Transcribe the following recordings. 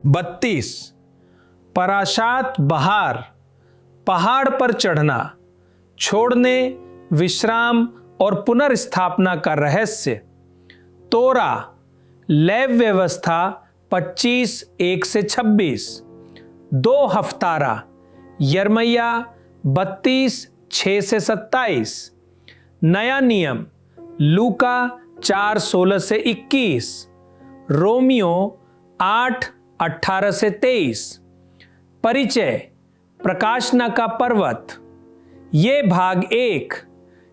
32 पराशात बहार, पहाड़ पर चढ़ना, छोड़ने, विश्राम और पुनर्स्थापना का रहस्य। तोरा, लैव व्यवस्था 25:1-26। 2 हफ्तारा, यर्मैया 32:6-27। नया नियम, लूका 4:16-21। रोमियो 8:18-23। परिचय, प्रकाशना का पर्वत। ये भाग 1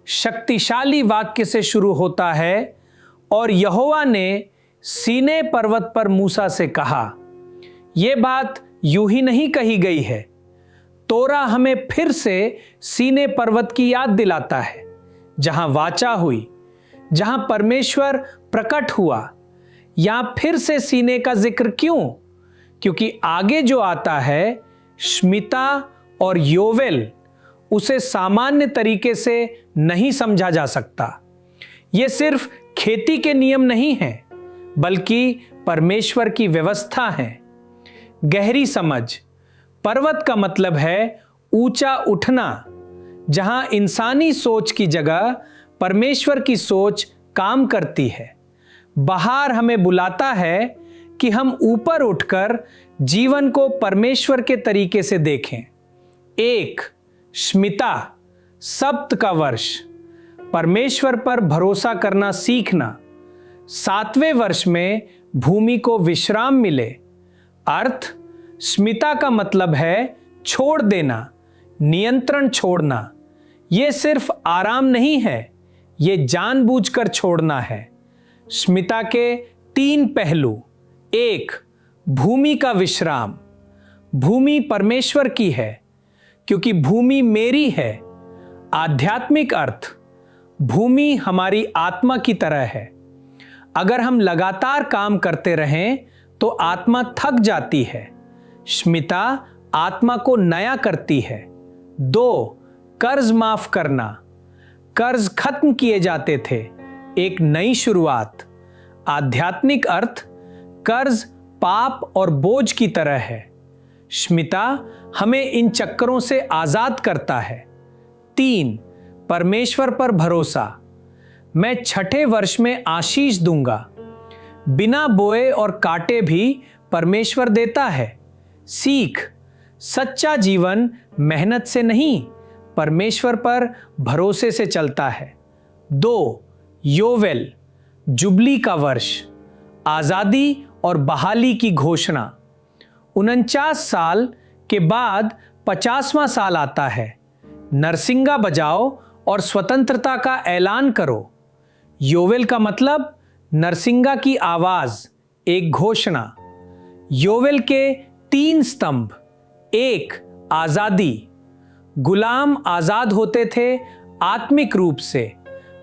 शक्तिशाली वाक्य से शुरू होता है। और यहोवा ने सीनै पर्वत पर मूसा से कहा। यह बात यूं ही नहीं कही गई है। तोरा हमें फिर से सीनै पर्वत की याद दिलाता है, जहां वाचा हुई, जहां परमेश्वर प्रकट हुआ। यहां फिर से सीनै का जिक्र क्यों? क्योंकि आगे जो आता है, श्मिता और योवेल, उसे सामान्य तरीके से नहीं समझा जा सकता। यह सिर्फ खेती के नियम नहीं हैं, बल्कि परमेश्वर की व्यवस्था है। गहरी समझ, पर्वत का मतलब है ऊंचा उठना, जहां इंसानी सोच की जगह परमेश्वर की सोच काम करती है। बहार हमें बुलाता है कि हम ऊपर उठकर जीवन को परमेश्वर के तरीके से देखें। 1 श्मिता, सप्त का वर्ष, परमेश्वर पर भरोसा करना सीखना। 7वें वर्ष में भूमि को विश्राम मिले। अर्थ, श्मिता का मतलब है छोड़ देना, नियंत्रण छोड़ना। यह सिर्फ आराम नहीं है, यह जानबूझकर छोड़ना है। श्मिता के 3 पहलू। 1 भूमि का विश्राम। भूमि परमेश्वर की है, क्योंकि भूमि मेरी है। आध्यात्मिक अर्थ, भूमि हमारी आत्मा की तरह है। अगर हम लगातार काम करते रहें तो आत्मा थक जाती है। श्मिता आत्मा को नया करती है। 2 कर्ज माफ करना। कर्ज खत्म किए जाते थे, एक नई शुरुआत। आध्यात्मिक अर्थ, कर्ज पाप और बोझ की तरह है। श्मिता हमें इन चक्करों से आजाद करता है। 3 परमेश्वर पर भरोसा। मैं 6ठे वर्ष में आशीष दूंगा। बिना बोए और काटे भी परमेश्वर देता है। सीख, सच्चा जीवन मेहनत से नहीं, परमेश्वर पर भरोसे से चलता है। 2 योवेल, जुबली का वर्ष, आजादी और बहाली की घोषणा। 49 साल के बाद 50वां साल आता है। नरसिंगा बजाओ और स्वतंत्रता का ऐलान करो। योवेल का मतलब नरसिंगा की आवाज, एक घोषणा। योवेल के 3 स्तंभ। 1 आजादी। गुलाम आजाद होते थे आत्मिक रूप से,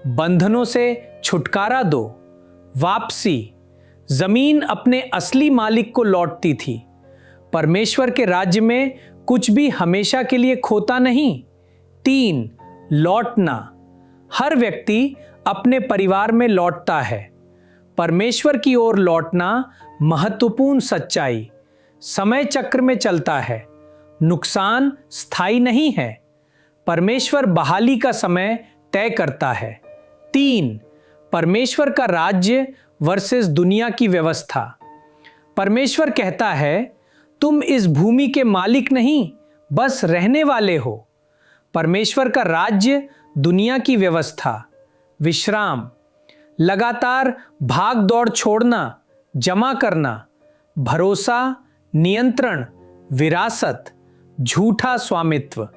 बंधनों से छुटकारा दो। वापसी, जमीन अपने असली मालिक को लौटती थी। परमेश्वर के राज्य में कुछ भी हमेशा के लिए खोता नहीं। 3 लौटना। हर व्यक्ति अपने परिवार में लौटता है। परमेश्वर की ओर लौटना महत्वपूर्ण सच्चाई। समय चक्र में चलता है, नुकसान स्थायी नहीं है। परमेश्वर बहाली का समय तय करता है। 3 परमेश्वर का राज्य वर्सेस दुनिया की व्यवस्था। परमेश्वर कहता है, तुम इस भूमि के मालिक नहीं, बस रहने वाले हो। परमेश्वर का राज्य, दुनिया की व्यवस्था। विश्राम, लगातार भाग दौड़ छोड़ना, जमा करना। भरोसा, नियंत्रण, विरासत, झूठा स्वामित्व।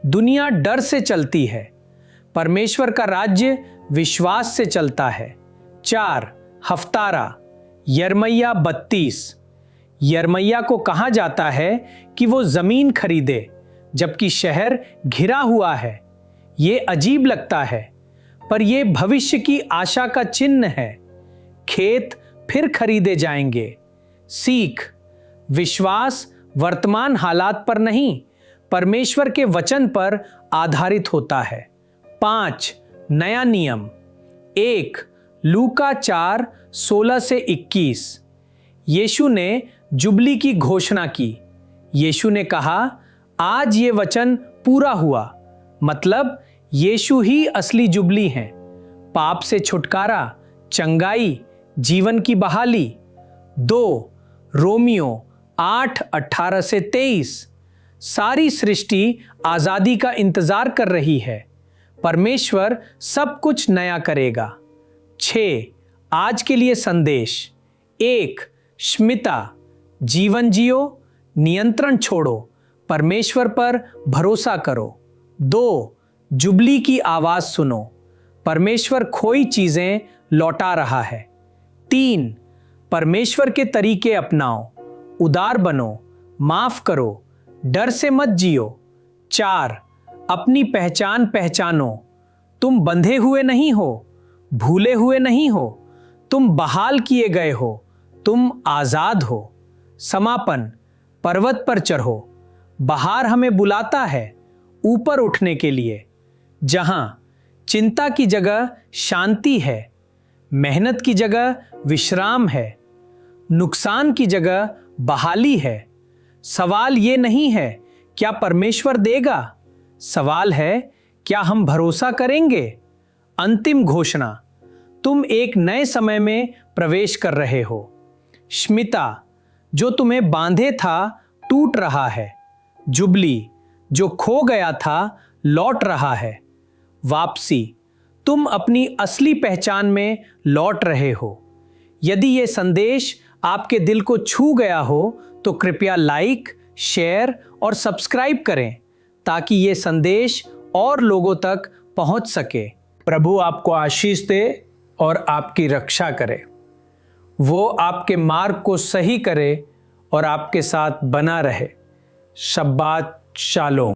दुनिया डर से चलती है, परमेश्वर का राज्य विश्वास से चलता है। 4 हफ्तारा, यर्मैया 32। यर्मैया को कहा जाता है कि वो जमीन खरीदे, जबकि शहर घिरा हुआ है। ये अजीब लगता है, पर यह भविष्य की आशा का चिन्ह है। खेत फिर खरीदे जाएंगे। सीख, विश्वास वर्तमान हालात पर नहीं, परमेश्वर के वचन पर आधारित होता है। 5 नया नियम। 1 लूका 4:16-21। यीशु ने जुबली की घोषणा की। यीशु ने कहा, आज ये वचन पूरा हुआ। मतलब यीशु ही असली जुबली हैं। पाप से छुटकारा, चंगाई, जीवन की बहाली। 2 रोमियो 8:18 से 23। सारी सृष्टि आजादी का इंतजार कर रही है। परमेश्वर सब कुछ नया करेगा। 6 आज के लिए संदेश। 1 स्मिता, जीवन जियो, नियंत्रण छोड़ो, परमेश्वर पर भरोसा करो। 2 जुबली की आवाज सुनो, परमेश्वर खोई चीजें लौटा रहा है। 3 परमेश्वर के तरीके अपनाओ, उदार बनो, माफ करो, डर से मत जियो। 4 अपनी पहचान पहचानो, तुम बंधे हुए नहीं हो, भूले हुए नहीं हो, तुम बहाल किए गए हो, तुम आजाद हो। समापन, पर्वत पर चढ़ो, बाहर हमें बुलाता है ऊपर उठने के लिए, जहां चिंता की जगह शांति है, मेहनत की जगह विश्राम है, नुकसान की जगह बहाली है। सवाल ये नहीं है क्या परमेश्वर देगा, सवाल है क्या हम भरोसा करेंगे। अंतिम घोषणा, तुम एक नए समय में प्रवेश कर रहे हो। स्मिता, जो तुम्हें बांधे था टूट रहा है। जुबली, जो खो गया था लौट रहा है। वापसी, तुम अपनी असली पहचान में लौट रहे हो। यदि यह संदेश आपके दिल को छू गया हो तो कृपया लाइक, शेयर और सब्सक्राइब करें ताकि ये संदेश और लोगों तक पहुंच सके। प्रभु आपको आशीष दे और आपकी रक्षा करे। वो आपके मार्ग को सही करे और आपके साथ बना रहे। शब्बात शालोम।